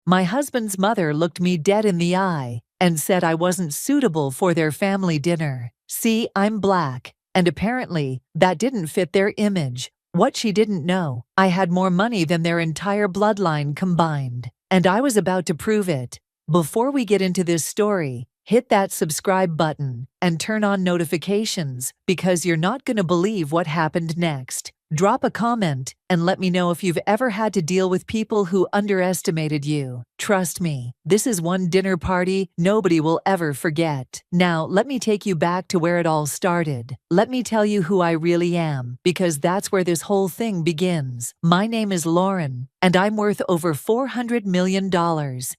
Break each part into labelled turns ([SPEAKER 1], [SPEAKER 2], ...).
[SPEAKER 1] My husband's mother looked me dead in the eye and said I wasn't suitable for their family dinner. See, I'm black, and apparently, that didn't fit their image. What she didn't know, I had more money than their entire bloodline combined, and I was about to prove it. Before we get into this story, hit that subscribe button and turn on notifications because you're not going to believe what happened next. Drop a comment and let me know if you've ever had to deal with people who underestimated you. Trust me, this is one dinner party nobody will ever forget. Now, let me take you back to where it all started. Let me tell you who I really am, because that's where this whole thing begins. My name is Lauren, and I'm worth over $400 million.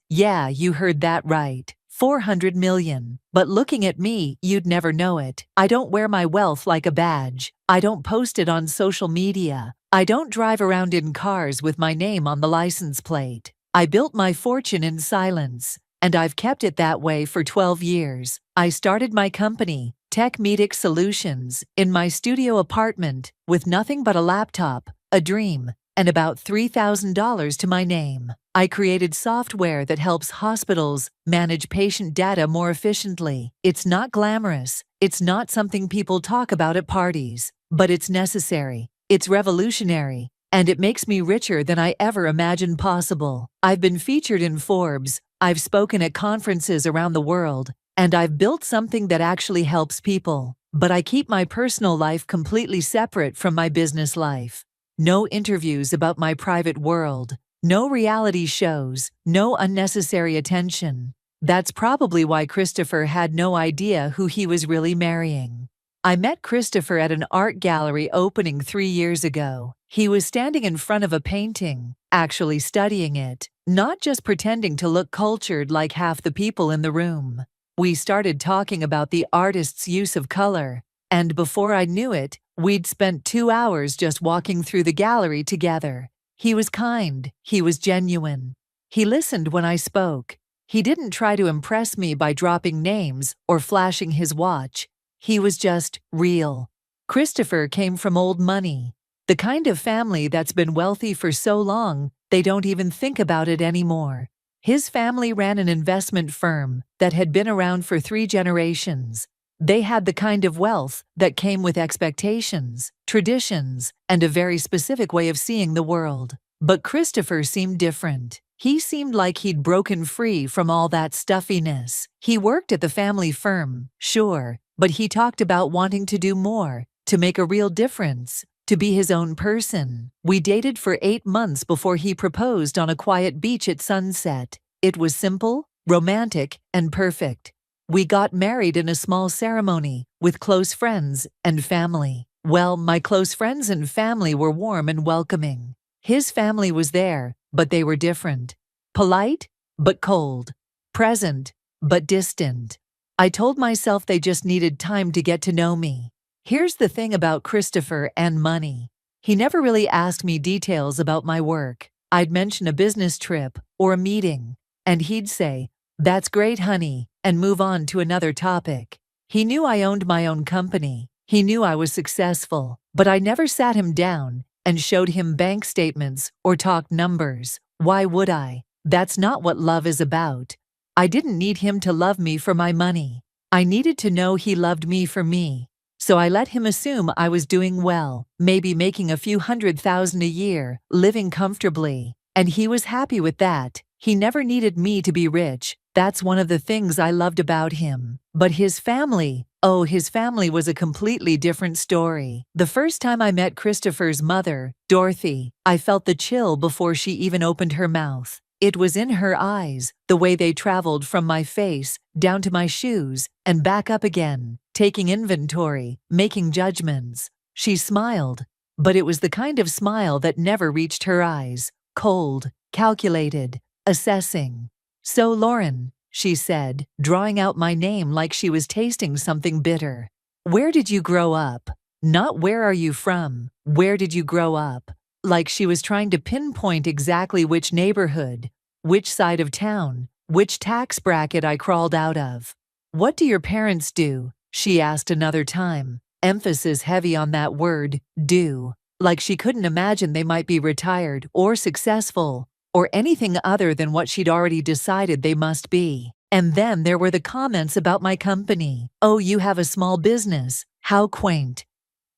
[SPEAKER 1] Yeah, you heard that right. 400 million. But looking at me, you'd never know it. I don't wear my wealth like a badge. I don't post it on social media. I don't drive around in cars with my name on the license plate. I built my fortune in silence, and I've kept it that way for 12 years. I started my company, Tech Medic Solutions, in my studio apartment with nothing but a laptop, a dream, and about $3,000 to my name. I created software that helps hospitals manage patient data more efficiently. It's not glamorous. It's not something people talk about at parties, but it's necessary. It's revolutionary, and it makes me richer than I ever imagined possible. I've been featured in Forbes, I've spoken at conferences around the world, and I've built something that actually helps people. But I keep my personal life completely separate from my business life. No interviews about my private world. No reality shows, no unnecessary attention. That's probably why Christopher had no idea who he was really marrying. I met Christopher at an art gallery opening 3 years ago. He was standing in front of a painting, actually studying it, not just pretending to look cultured like half the people in the room. We started talking about the artist's use of color, and before I knew it, we'd spent 2 hours just walking through the gallery together. He was kind. He was genuine. He listened when I spoke. He didn't try to impress me by dropping names or flashing his watch. He was just real. Christopher came from old money, the kind of family that's been wealthy for so long they don't even think about it anymore. His family ran an investment firm that had been around for 3 generations. They had the kind of wealth that came with expectations, traditions, and a very specific way of seeing the world. But Christopher seemed different. He seemed like he'd broken free from all that stuffiness. He worked at the family firm, sure, but he talked about wanting to do more, to make a real difference, to be his own person. We dated for 8 months before he proposed on a quiet beach at sunset. It was simple, romantic, and perfect. We got married in a small ceremony with close friends and family. Well, my close friends and family were warm and welcoming. His family was there, but they were different. Polite, but cold. Present, but distant. I told myself they just needed time to get to know me. Here's the thing about Christopher and money. He never really asked me details about my work. I'd mention a business trip or a meeting, and he'd say, "That's great, honey," and move on to another topic. He knew I owned my own company. He knew I was successful, but I never sat him down and showed him bank statements or talked numbers. Why would I? That's not what love is about. I didn't need him to love me for my money. I needed to know he loved me for me. So I let him assume I was doing well, maybe making a few $100,000 a year, living comfortably. And he was happy with that. He never needed me to be rich. That's one of the things I loved about him. But his family was a completely different story. The first time I met Christopher's mother, Dorothy, I felt the chill before she even opened her mouth. It was in her eyes, the way they traveled from my face down to my shoes and back up again, taking inventory, making judgments. She smiled, but it was the kind of smile that never reached her eyes, cold, calculated, assessing. "So, Lauren," she said, drawing out my name like she was tasting something bitter. "Where did you grow up? Not where are you from, where did you grow up?" Like she was trying to pinpoint exactly which neighborhood, which side of town, which tax bracket I crawled out of. "What do your parents do?" she asked another time, emphasis heavy on that word, do. Like she couldn't imagine they might be retired or successful or anything other than what she'd already decided they must be. And then there were the comments about my company. "Oh, you have a small business. How quaint."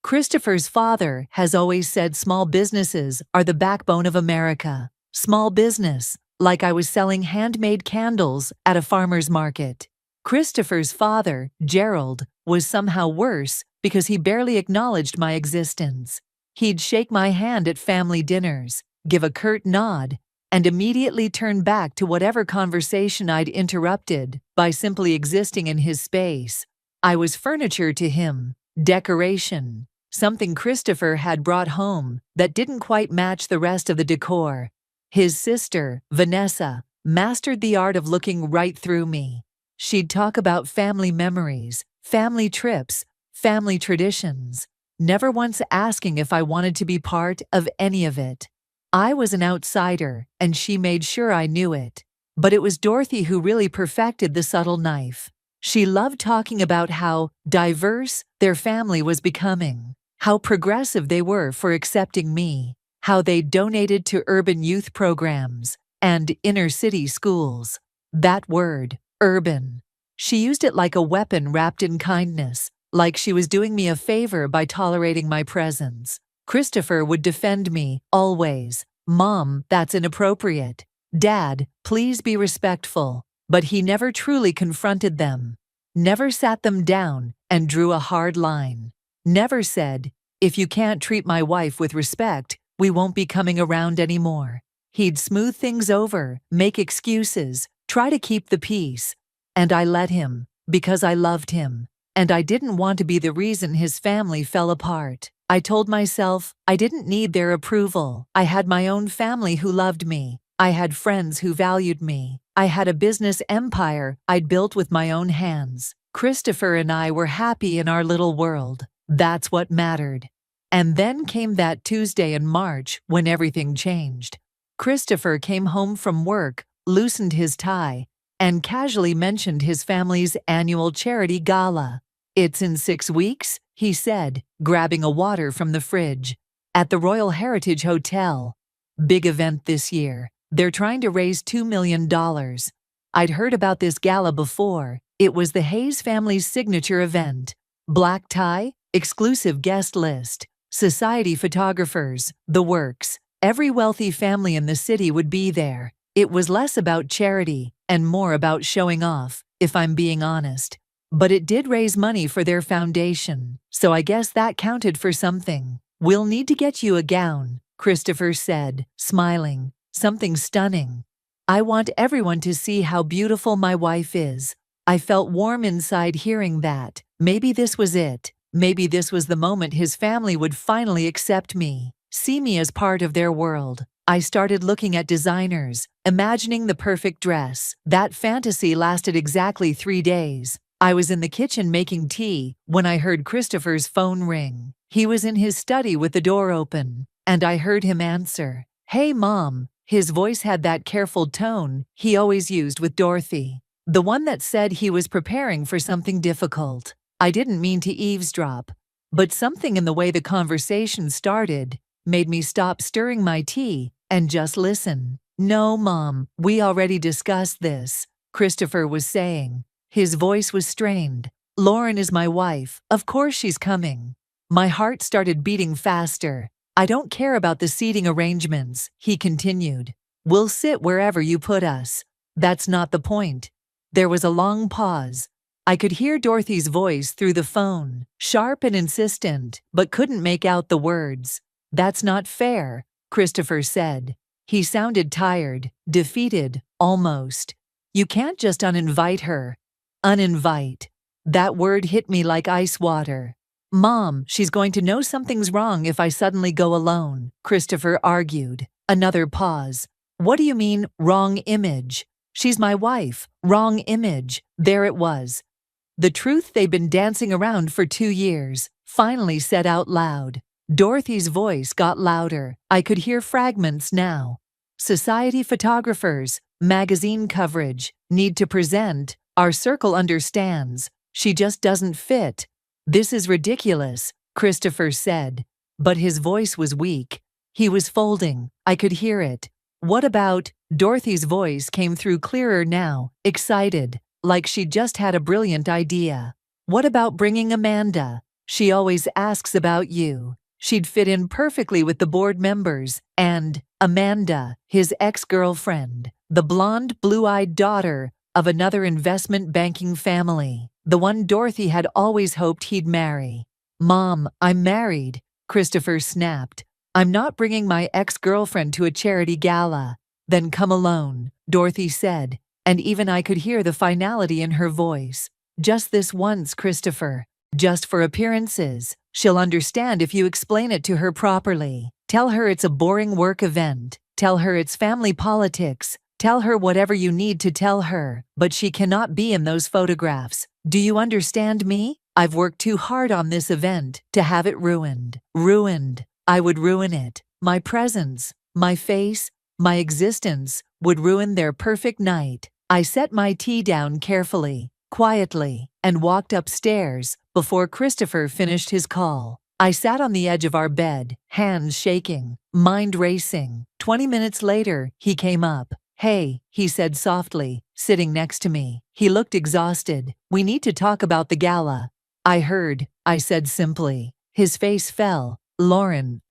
[SPEAKER 1] Christopher's father has always said small businesses are the backbone of America. Small business, like I was selling handmade candles at a farmer's market. Christopher's father, Gerald, was somehow worse because he barely acknowledged my existence. He'd shake my hand at family dinners, give a curt nod, and immediately turn back to whatever conversation I'd interrupted by simply existing in his space. I was furniture to him, decoration, something Christopher had brought home that didn't quite match the rest of the decor. His sister, Vanessa, mastered the art of looking right through me. She'd talk about family memories, family trips, family traditions, never once asking if I wanted to be part of any of it. I was an outsider, and she made sure I knew it. But it was Dorothy who really perfected the subtle knife. She loved talking about how diverse their family was becoming, how progressive they were for accepting me, how they donated to urban youth programs and inner-city schools. That word, urban. She used it like a weapon wrapped in kindness, like she was doing me a favor by tolerating my presence. Christopher would defend me, always. "Mom, that's inappropriate. Dad, please be respectful." But he never truly confronted them. Never sat them down and drew a hard line. Never said, "If you can't treat my wife with respect, we won't be coming around anymore." He'd smooth things over, make excuses, try to keep the peace. And I let him, because I loved him. And I didn't want to be the reason his family fell apart. I told myself I didn't need their approval. I had my own family who loved me. I had friends who valued me. I had a business empire I'd built with my own hands. Christopher and I were happy in our little world. That's what mattered. And then came that Tuesday in March when everything changed. Christopher came home from work, loosened his tie, and casually mentioned his family's annual charity gala. "It's in 6 weeks," he said, grabbing a water from the fridge. "At the Royal Heritage Hotel. Big event this year. They're trying to raise $2 million. I'd heard about this gala before. It was the Hayes family's signature event. Black tie, exclusive guest list, society photographers, the works. Every wealthy family in the city would be there. It was less about charity and more about showing off, if I'm being honest. But it did raise money for their foundation, so I guess that counted for something. We'll need to get you a gown," Christopher said, smiling. "Something stunning. I want everyone to see how beautiful my wife is." I felt warm inside hearing that. Maybe this was it. Maybe this was the moment his family would finally accept me, see me as part of their world. I started looking at designers, imagining the perfect dress. That fantasy lasted exactly 3 days. I was in the kitchen making tea when I heard Christopher's phone ring. He was in his study with the door open, and I heard him answer. "Hey, Mom." His voice had that careful tone he always used with Dorothy, the one that said he was preparing for something difficult. I didn't mean to eavesdrop, but something in the way the conversation started made me stop stirring my tea and just listen. "No, Mom, we already discussed this," Christopher was saying. His voice was strained. "Lauren is my wife. Of course she's coming." My heart started beating faster. "I don't care about the seating arrangements," he continued. "We'll sit wherever you put us. That's not the point." There was a long pause. I could hear Dorothy's voice through the phone, sharp and insistent, but couldn't make out the words. "That's not fair," Christopher said. He sounded tired, defeated, almost. "You can't just uninvite her." Uninvite. That word hit me like ice water. "Mom, she's going to know something's wrong if I suddenly go alone," Christopher argued. Another pause. "What do you mean, wrong image? She's my wife. Wrong image." There it was. The truth they'd been dancing around for 2 years, finally said out loud. Dorothy's voice got louder. I could hear fragments now. "Society photographers, magazine coverage, need to present. Our circle understands. She just doesn't fit." "This is ridiculous," Christopher said. But his voice was weak. He was folding. I could hear it. What about, Dorothy's voice came through clearer now, excited, like she'd just had a brilliant idea. What about bringing Amanda? She always asks about you. She'd fit in perfectly with the board members. And Amanda, his ex-girlfriend, the blonde, blue-eyed daughter of another investment banking family, the one Dorothy had always hoped he'd marry. Mom, I'm married, Christopher snapped. I'm not bringing my ex-girlfriend to a charity gala. Then come alone, Dorothy said, and even I could hear the finality in her voice. Just this once, Christopher. Just for appearances. She'll understand if you explain it to her properly. Tell her it's a boring work event. Tell her it's family politics. Tell her whatever you need to tell her, but she cannot be in those photographs. Do you understand me? I've worked too hard on this event to have it ruined. Ruined. I would ruin it. My presence, my face, my existence would ruin their perfect night. I set my tea down carefully, quietly, and walked upstairs before Christopher finished his call. I sat on the edge of our bed, hands shaking, mind racing. 20 minutes later, he came up. Hey, he said softly, sitting next to me. He looked exhausted. We need to talk about the gala. I heard, I said simply. His face fell. Lauren,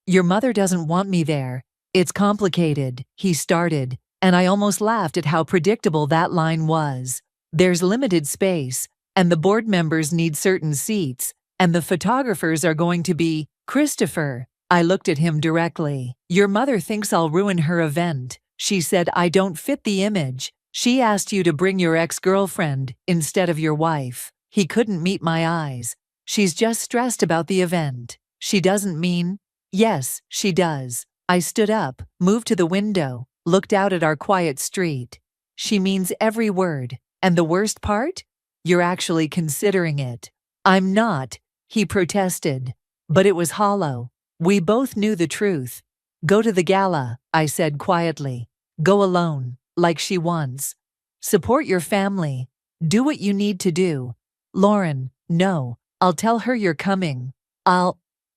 [SPEAKER 1] your mother doesn't want me there. It's complicated, he started, and I almost laughed at how predictable that line was. There's limited space, and the board members need certain seats, and the photographers are going to be, Christopher. I looked at him directly. Your mother thinks I'll ruin her event. She said I don't fit the image. She asked you to bring your ex-girlfriend instead of your wife. He couldn't meet my eyes. She's just stressed about the event. She doesn't mean? Yes, she does. I stood up, moved to the window, looked out at our quiet street. She means every word. And the worst part? You're actually considering it. I'm not, he protested. But it was hollow. We both knew the truth. Go to the gala, I said quietly. Go alone, like she wants. Support your family. Do what you need to do. Lauren, no, I'll tell her you're coming.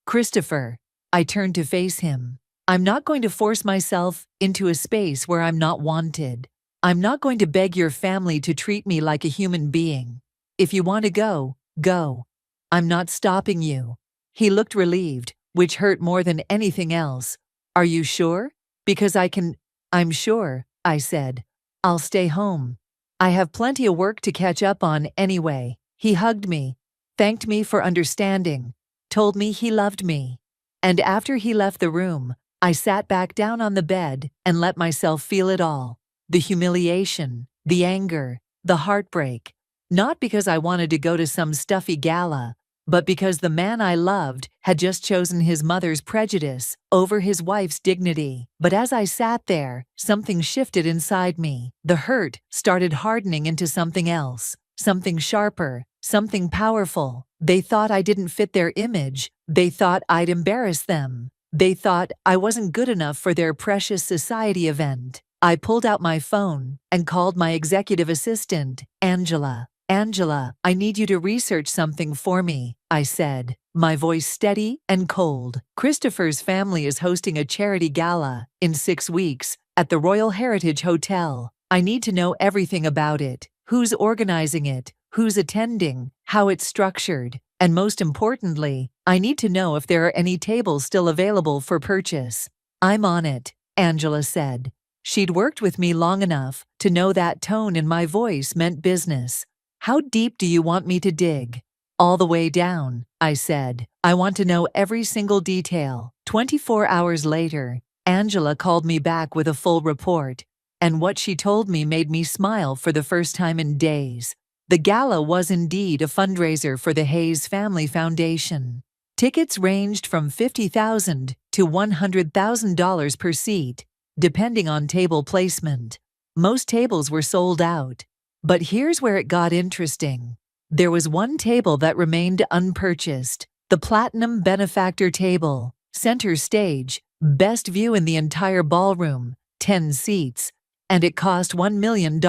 [SPEAKER 1] Christopher. I turned to face him. I'm not going to force myself into a space where I'm not wanted. I'm not going to beg your family to treat me like a human being. If you want to go, go. I'm not stopping you. He looked relieved, which hurt more than anything else. Are you sure? Because I'm sure, I said. I'll stay home. I have plenty of work to catch up on anyway. He hugged me, thanked me for understanding, told me he loved me. And after he left the room, I sat back down on the bed and let myself feel it all. The humiliation, the anger, the heartbreak. Not because I wanted to go to some stuffy gala, but because the man I loved had just chosen his mother's prejudice over his wife's dignity. But as I sat there, something shifted inside me. The hurt started hardening into something else, something sharper, something powerful. They thought I didn't fit their image. They thought I'd embarrass them. They thought I wasn't good enough for their precious society event. I pulled out my phone and called my executive assistant, Angela. Angela, I need you to research something for me, I said, my voice steady and cold. Christopher's family is hosting a charity gala in 6 weeks at the Royal Heritage Hotel. I need to know everything about it, who's organizing it, who's attending, how it's structured, and most importantly, I need to know if there are any tables still available for purchase. I'm on it, Angela said. She'd worked with me long enough to know that tone in my voice meant business. How deep do you want me to dig? All the way down, I said. I want to know every single detail. 24 hours later, Angela called me back with a full report, and what she told me made me smile for the first time in days. The gala was indeed a fundraiser for the Hayes Family Foundation. Tickets ranged from $50,000 to $100,000 per seat, depending on table placement. Most tables were sold out. But here's where it got interesting. There was one table that remained unpurchased, the Platinum Benefactor table, center stage, best view in the entire ballroom, 10 seats, and it cost $1 million.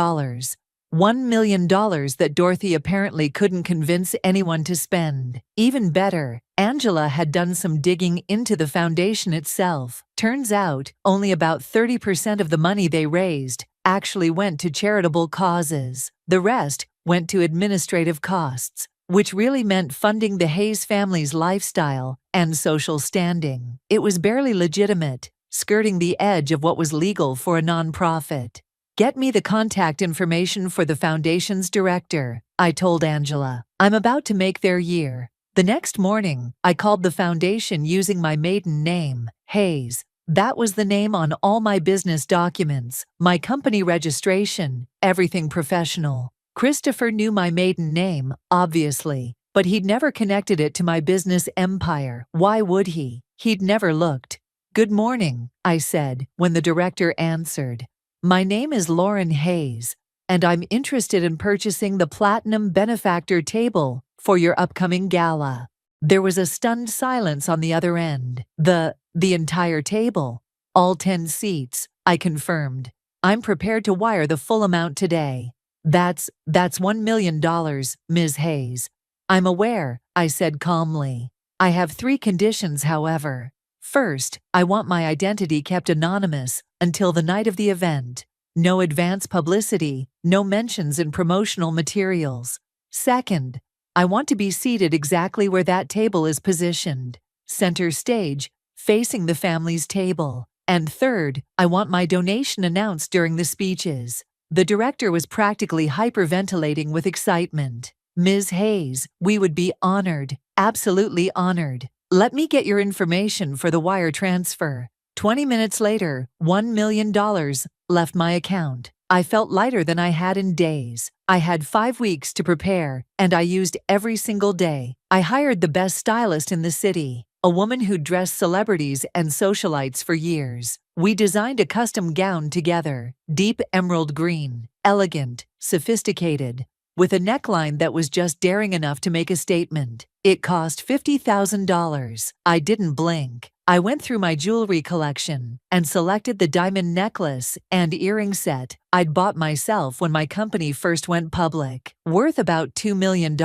[SPEAKER 1] $1 million that Dorothy apparently couldn't convince anyone to spend. Even better, Angela had done some digging into the foundation itself. Turns out, only about 30% of the money they raised actually went to charitable causes. The rest went to administrative costs, which really meant funding the Hayes family's lifestyle and social standing. It was barely legitimate, skirting the edge of what was legal for a nonprofit. "Get me the contact information for the foundation's director," I told Angela. "I'm about to make their year." The next morning, I called the foundation using my maiden name, Hayes. That was the name on all my business documents, my company registration, everything professional. Christopher knew my maiden name, obviously, but he'd never connected it to my business empire. Why would he? He'd never looked. "Good morning," I said, when the director answered. "My name is Lauren Hayes, and I'm interested in purchasing the Platinum Benefactor table for your upcoming gala." There was a stunned silence on the other end. The entire table? All 10 seats, I confirmed. "I'm prepared to wire the full amount today." That's $1 million, Ms. Hayes." "I'm aware," I said calmly. "I have 3 conditions, however. First, I want my identity kept anonymous until the night of the event. No advance publicity, no mentions in promotional materials. Second, I want to be seated exactly where that table is positioned, center stage, facing the family's table. And third, I want my donation announced during the speeches." The director was practically hyperventilating with excitement. "Ms. Hayes, we would be honored, absolutely honored. Let me get your information for the wire transfer." 20 minutes later, $1 million left my account. I felt lighter than I had in days. I had 5 weeks to prepare, and I used every single day. I hired the best stylist in the city, a woman who'd dressed celebrities and socialites for years. We designed a custom gown together, deep emerald green, elegant, sophisticated, with a neckline that was just daring enough to make a statement. It cost $50,000. I didn't blink. I went through my jewelry collection and selected the diamond necklace and earring set I'd bought myself when my company first went public, worth about $2 million.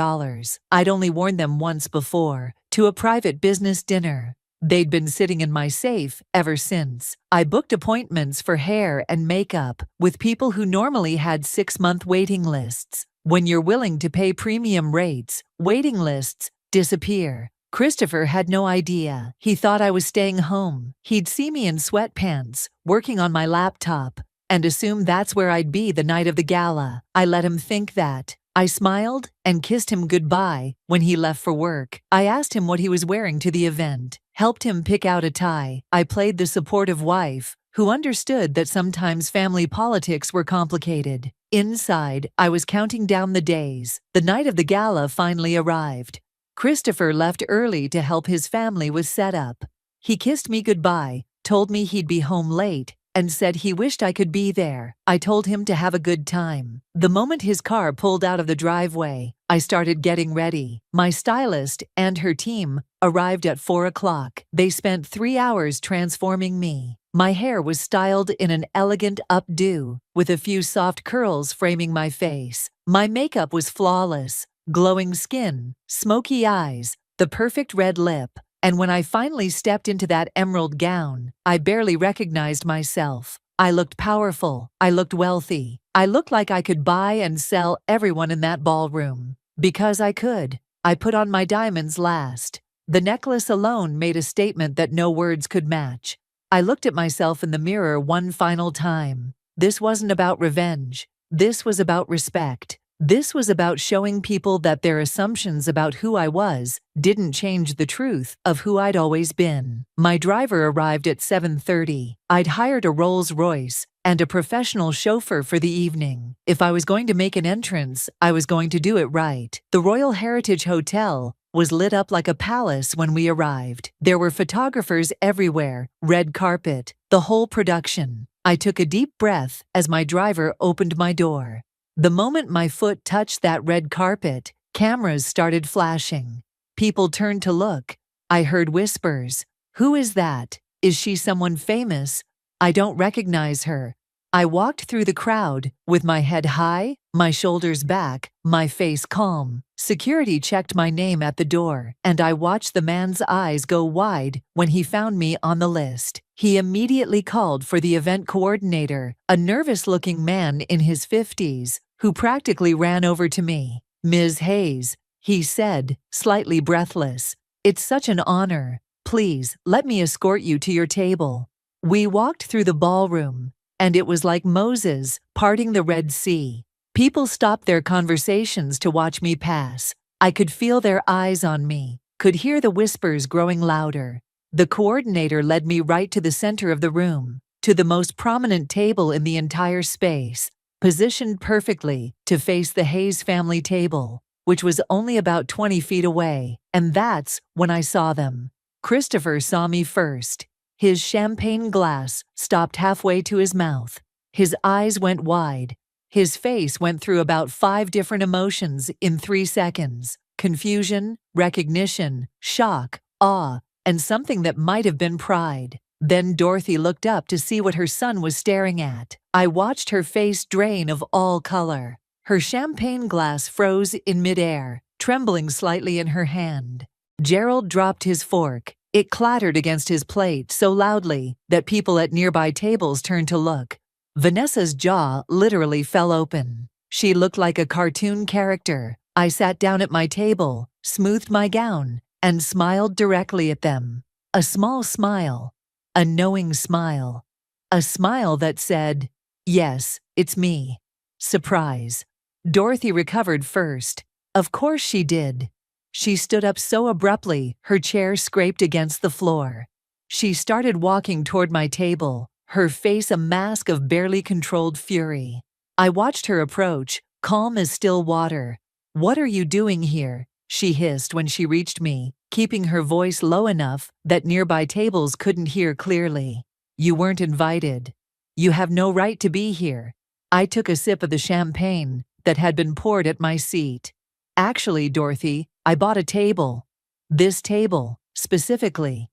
[SPEAKER 1] I'd only worn them once before, to a private business dinner. They'd been sitting in my safe ever since. I booked appointments for hair and makeup with people who normally had 6-month waiting lists. When you're willing to pay premium rates, waiting lists disappear. Christopher had no idea. He thought I was staying home. He'd see me in sweatpants, working on my laptop, and assumed that's where I'd be the night of the gala. I let him think that. I smiled and kissed him goodbye when he left for work. I asked him what he was wearing to the event, helped him pick out a tie. I played the supportive wife, who understood that sometimes family politics were complicated. Inside, I was counting down the days. The night of the gala finally arrived. Christopher left early to help his family with setup. He kissed me goodbye, told me he'd be home late, and said he wished I could be there. I told him to have a good time. The moment his car pulled out of the driveway, I started getting ready. My stylist and her team arrived at 4 o'clock. They spent 3 hours transforming me. My hair was styled in an elegant updo, with a few soft curls framing my face. My makeup was flawless. Glowing skin, smoky eyes, the perfect red lip, and when I finally stepped into that emerald gown, I barely recognized myself. I looked powerful, I looked wealthy, I looked like I could buy and sell everyone in that ballroom. Because I could. I put on my diamonds last. The necklace alone made a statement that no words could match. I looked at myself in the mirror one final time. This wasn't about revenge. This was about respect. This was about showing people that their assumptions about who I was didn't change the truth of who I'd always been. My driver arrived at 7:30. I'd hired a Rolls-Royce and a professional chauffeur for the evening. If I was going to make an entrance, I was going to do it right. The Royal Heritage Hotel was lit up like a palace when we arrived. There were photographers everywhere, red carpet, the whole production. I took a deep breath as my driver opened my door. The moment my foot touched that red carpet, cameras started flashing. People turned to look. I heard whispers. "Who is that? Is she someone famous? I don't recognize her." I walked through the crowd, with my head high, my shoulders back, my face calm. Security checked my name at the door, and I watched the man's eyes go wide when he found me on the list. He immediately called for the event coordinator, a nervous-looking man in his 50s, who practically ran over to me. "Ms. Hayes," he said, slightly breathless, "it's such an honor. Please, let me escort you to your table." We walked through the ballroom, and it was like Moses parting the Red Sea. People stopped their conversations to watch me pass. I could feel their eyes on me, could hear the whispers growing louder. The coordinator led me right to the center of the room, to the most prominent table in the entire space, positioned perfectly to face the Hayes family table, which was only about 20 feet away. And that's when I saw them. Christopher saw me first. His champagne glass stopped halfway to his mouth. His eyes went wide. His face went through about 5 different emotions in 3 seconds: confusion, recognition, shock, awe, and something that might have been pride. Then Dorothy looked up to see what her son was staring at. I watched her face drain of all color. Her champagne glass froze in midair, trembling slightly in her hand. Gerald dropped his fork. It clattered against his plate so loudly that people at nearby tables turned to look. Vanessa's jaw literally fell open. She looked like a cartoon character. I sat down at my table, smoothed my gown, and smiled directly at them. A small smile. A knowing smile. A smile that said, "Yes, it's me." Surprise. Dorothy recovered first. Of course she did. She stood up so abruptly, her chair scraped against the floor. She started walking toward my table, her face a mask of barely controlled fury. I watched her approach, calm as still water. "What are you doing here?" she hissed when she reached me, keeping her voice low enough that nearby tables couldn't hear clearly. "You weren't invited. You have no right to be here." I took a sip of the champagne that had been poured at my seat. "Actually, Dorothy, I bought a table. This table, specifically.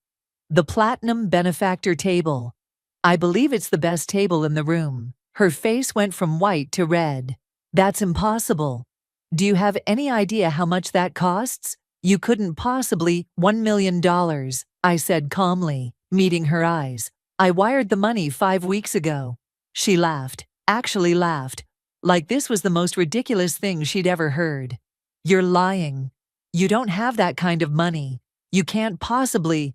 [SPEAKER 1] The Platinum Benefactor table. I believe it's the best table in the room." Her face went from white to red. "That's impossible. Do you have any idea how much that costs?" "You couldn't possibly." $1 million, I said calmly, meeting her eyes. "I wired the money 5 weeks ago." She laughed, actually laughed, like this was the most ridiculous thing she'd ever heard. "You're lying. You don't have that kind of money. You can't possibly."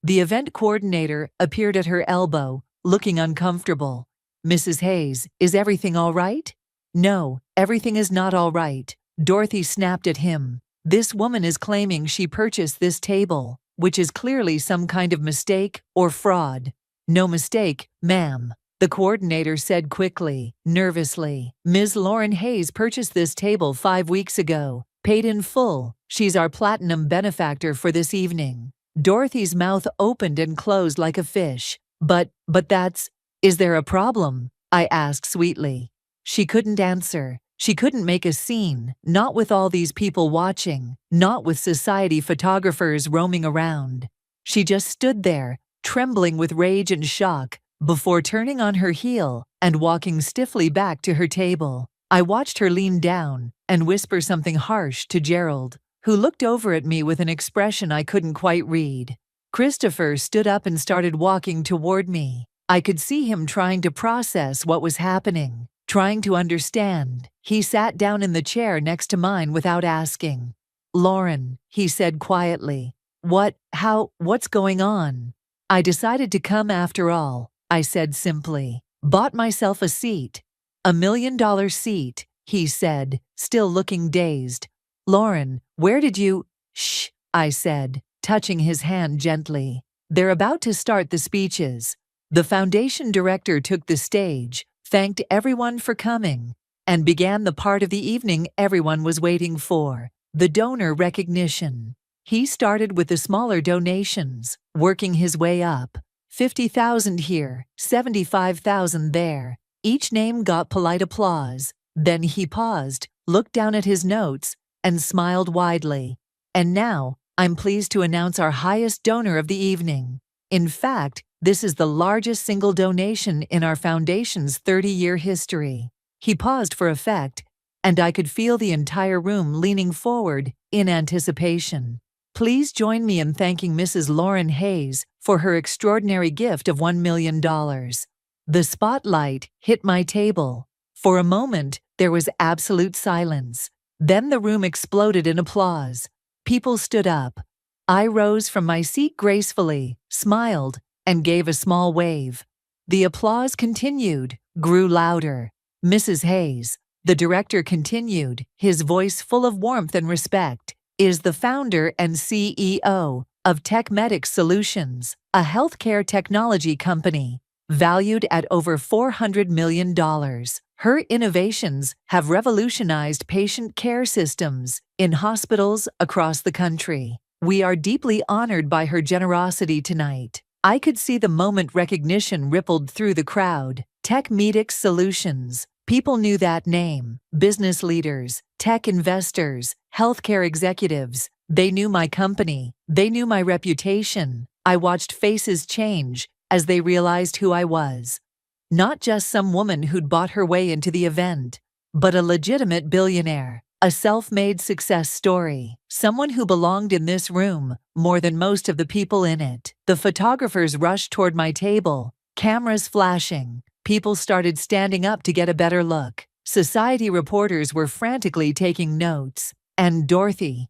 [SPEAKER 1] The event coordinator appeared at her elbow, looking uncomfortable. "Mrs. Hayes, is everything all right?" "No, everything is not all right." Dorothy snapped at him. "This woman is claiming she purchased this table, which is clearly some kind of mistake or fraud." "No mistake, ma'am," the coordinator said quickly, nervously. "Ms. Lauren Hayes purchased this table 5 weeks ago, paid in full. She's our platinum benefactor for this evening." Dorothy's mouth opened and closed like a fish. But that's... Is there a problem?" I asked sweetly. She couldn't answer. She couldn't make a scene, not with all these people watching, not with society photographers roaming around. She just stood there, trembling with rage and shock, before turning on her heel and walking stiffly back to her table. I watched her lean down and whisper something harsh to Gerald, who looked over at me with an expression I couldn't quite read. Christopher stood up and started walking toward me. I could see him trying to process what was happening, trying to understand. He sat down in the chair next to mine without asking. "Lauren," he said quietly. What's going on?" "I decided to come after all," I said simply. "Bought myself a seat." "$1 million seat," he said, still looking dazed. "Lauren, where did you—" "Shh," I said, touching his hand gently. "They're about to start the speeches." The foundation director took the stage, thanked everyone for coming, and began the part of the evening everyone was waiting for, the donor recognition. He started with the smaller donations, working his way up. 50,000 here, 75,000 there. Each name got polite applause. Then he paused, looked down at his notes, and smiled widely. "And now, I'm pleased to announce our highest donor of the evening." In fact, this is the largest single donation in our foundation's 30-year history." He paused for effect, and I could feel the entire room leaning forward in anticipation. Please join me in thanking Mrs. Lauren Hayes for her extraordinary gift of $1 million. The spotlight hit my table. For a moment, there was absolute silence. Then the room exploded in applause. People stood up. I rose from my seat gracefully, smiled, and gave a small wave. The applause continued, grew louder. "Mrs. Hayes," the director continued, his voice full of warmth and respect, "is the founder and CEO of TechMedics Solutions, a healthcare technology company valued at over $400 million. Her innovations have revolutionized patient care systems in hospitals across the country. We are deeply honored by her generosity tonight." I could see the moment recognition rippled through the crowd. TechMedics Solutions. People knew that name. Business leaders, tech investors, healthcare executives. They knew my company. They knew my reputation. I watched faces change as they realized who I was. Not just some woman who'd bought her way into the event, but a legitimate billionaire. A self-made success story. Someone who belonged in this room more than most of the people in it. The photographers rushed toward my table, cameras flashing. People started standing up to get a better look. Society reporters were frantically taking notes. And Dorothy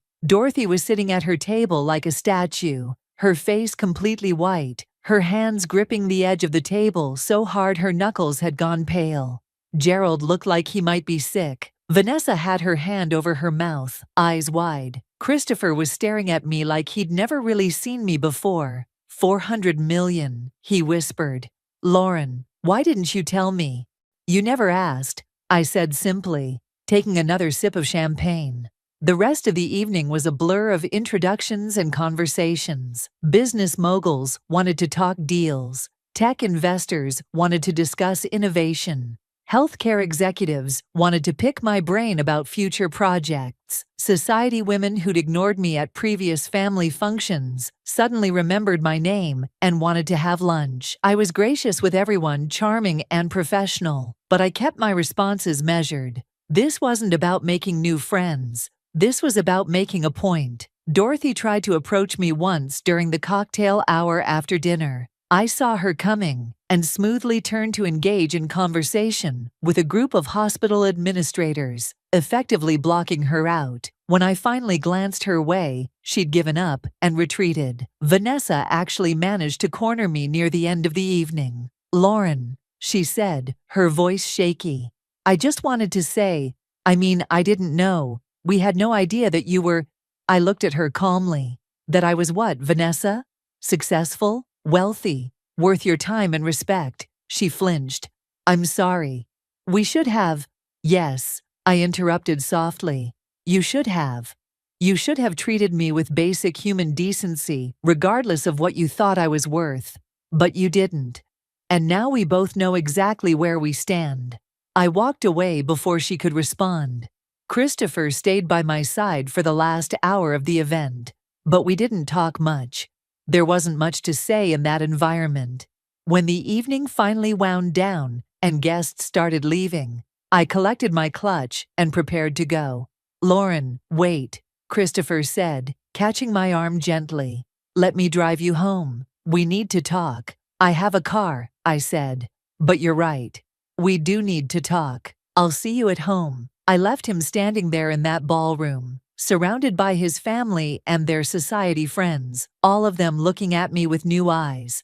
[SPEAKER 1] was sitting at her table like a statue, her face completely white, her hands gripping the edge of the table so hard her knuckles had gone pale. Gerald looked like he might be sick. Vanessa had her hand over her mouth, eyes wide. Christopher was staring at me like he'd never really seen me before. $400 million, he whispered. "Lauren, why didn't you tell me?" "You never asked," I said simply, taking another sip of champagne. The rest of the evening was a blur of introductions and conversations. Business moguls wanted to talk deals. Tech investors wanted to discuss innovation. Healthcare executives wanted to pick my brain about future projects. Society women who'd ignored me at previous family functions suddenly remembered my name and wanted to have lunch. I was gracious with everyone, charming and professional, but I kept my responses measured. This wasn't about making new friends. This was about making a point. Dorothy tried to approach me once during the cocktail hour after dinner. I saw her coming and smoothly turned to engage in conversation with a group of hospital administrators, effectively blocking her out. When I finally glanced her way, she'd given up and retreated. Vanessa actually managed to corner me near the end of the evening. "Lauren," she said, her voice shaky. "I just wanted to say, I didn't know. We had no idea that you were—" I looked at her calmly. "That I was what, Vanessa? Successful? Wealthy? Worth your time and respect?" She flinched. "I'm sorry. We should have—" "Yes," I interrupted softly. "You should have. You should have treated me with basic human decency, regardless of what you thought I was worth. But you didn't. And now we both know exactly where we stand." I walked away before she could respond. Christopher stayed by my side for the last hour of the event, but we didn't talk much. There wasn't much to say in that environment. When the evening finally wound down and guests started leaving, I collected my clutch and prepared to go. "Lauren, wait," Christopher said, catching my arm gently. "Let me drive you home. We need to talk." "I have a car," I said. "But you're right. We do need to talk. I'll see you at home." I left him standing there in that ballroom, surrounded by his family and their society friends, all of them looking at me with new eyes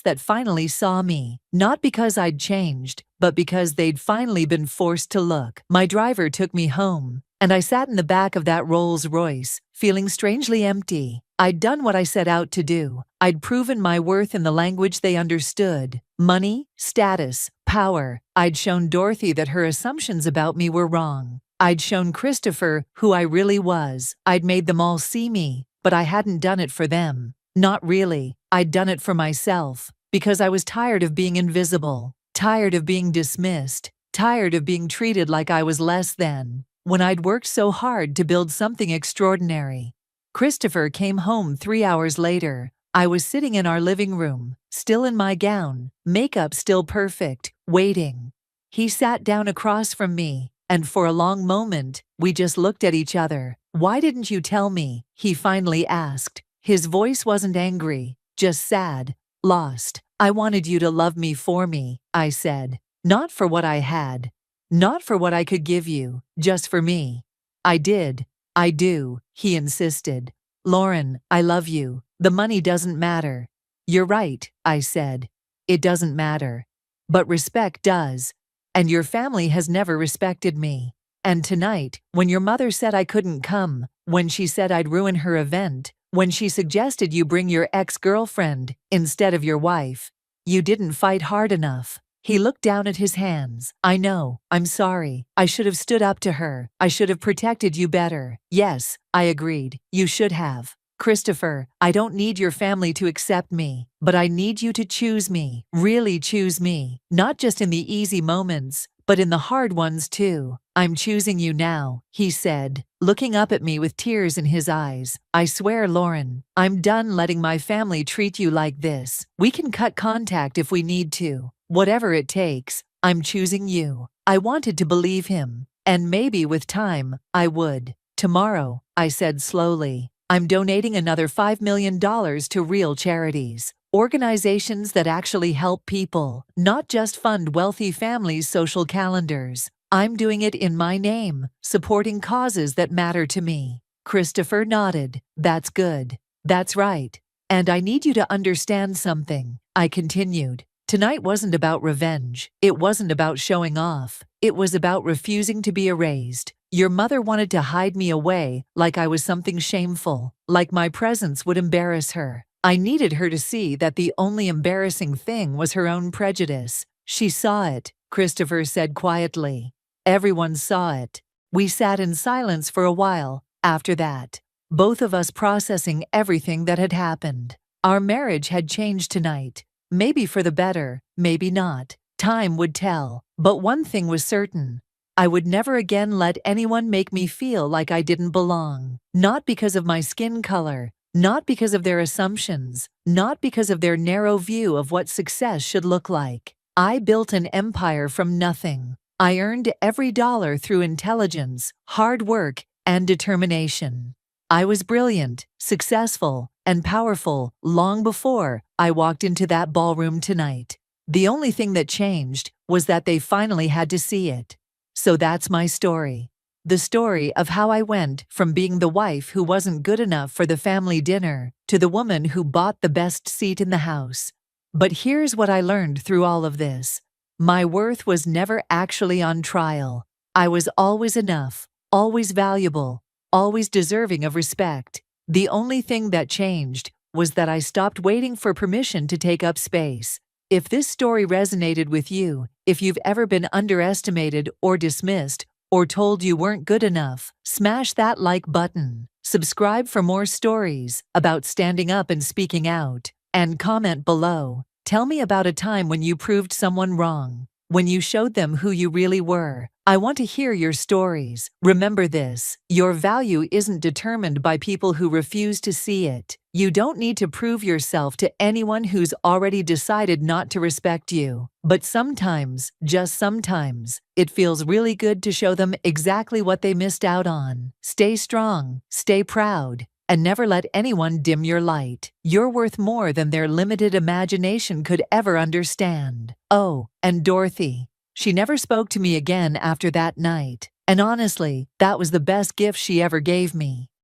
[SPEAKER 1] that finally saw me, not because I'd changed, but because they'd finally been forced to look. My driver took me home, and I sat in the back of that Rolls-Royce, feeling strangely empty. I'd done what I set out to do. I'd proven my worth in the language they understood. Money, status, power. I'd shown Dorothy that her assumptions about me were wrong. I'd shown Christopher who I really was. I'd made them all see me, but I hadn't done it for them. Not really. I'd done it for myself, because I was tired of being invisible, tired of being dismissed, tired of being treated like I was less than, when I'd worked so hard to build something extraordinary. Christopher came home 3 hours later, I was sitting in our living room, still in my gown, makeup still perfect, waiting. He sat down across from me, and for a long moment, we just looked at each other. "Why didn't you tell me?" he finally asked. His voice wasn't angry, just sad, lost. "I wanted you to love me for me," I said. "Not for what I had. Not for what I could give you, just for me." "I did. I do," he insisted. "Lauren, I love you. The money doesn't matter." "You're right," I said. "It doesn't matter. But respect does. And your family has never respected me. And tonight, when your mother said I couldn't come, when she said I'd ruin her event, when she suggested you bring your ex-girlfriend instead of your wife, you didn't fight hard enough." He looked down at his hands. "I know. I'm sorry. I should have stood up to her. I should have protected you better." "Yes," I agreed. "You should have. Christopher, I don't need your family to accept me, but I need you to choose me, really choose me, not just in the easy moments, but in the hard ones too." "I'm choosing you now," he said, looking up at me with tears in his eyes. "I swear, Lauren, I'm done letting my family treat you like this. We can cut contact if we need to. Whatever it takes, I'm choosing you." I wanted to believe him, and maybe with time, I would. "Tomorrow," I said slowly, "I'm donating another $5 million to real charities. Organizations that actually help people, not just fund wealthy families' social calendars. I'm doing it in my name, supporting causes that matter to me." Christopher nodded. "That's good. That's right. And I need you to understand something," I continued. "Tonight wasn't about revenge. It wasn't about showing off. It was about refusing to be erased. Your mother wanted to hide me away, like I was something shameful, like my presence would embarrass her. I needed her to see that the only embarrassing thing was her own prejudice. She saw it," Christopher said quietly. "Everyone saw it." We sat in silence for a while after that, both of us processing everything that had happened. Our marriage had changed tonight. Maybe for the better, maybe not. Time would tell. But one thing was certain. I would never again let anyone make me feel like I didn't belong. Not because of my skin color, not because of their assumptions, not because of their narrow view of what success should look like. I built an empire from nothing. I earned every dollar through intelligence, hard work, and determination. I was brilliant, successful, and powerful long before I walked into that ballroom tonight. The only thing that changed was that they finally had to see it. So that's my story. The story of how I went from being the wife who wasn't good enough for the family dinner to the woman who bought the best seat in the house. But here's what I learned through all of this. My worth was never actually on trial. I was always enough, always valuable, always deserving of respect. The only thing that changed was that I stopped waiting for permission to take up space. If this story resonated with you, if you've ever been underestimated or dismissed, or told you weren't good enough, smash that like button. Subscribe for more stories about standing up and speaking out. And comment below. Tell me about a time when you proved someone wrong, when you showed them who you really were. I want to hear your stories. Remember this, your value isn't determined by people who refuse to see it. You don't need to prove yourself to anyone who's already decided not to respect you. But sometimes, just sometimes, it feels really good to show them exactly what they missed out on. Stay strong, stay proud, and never let anyone dim your light. You're worth more than their limited imagination could ever understand. Oh, and Dorothy. She never spoke to me again after that night. And honestly, that was the best gift she ever gave me.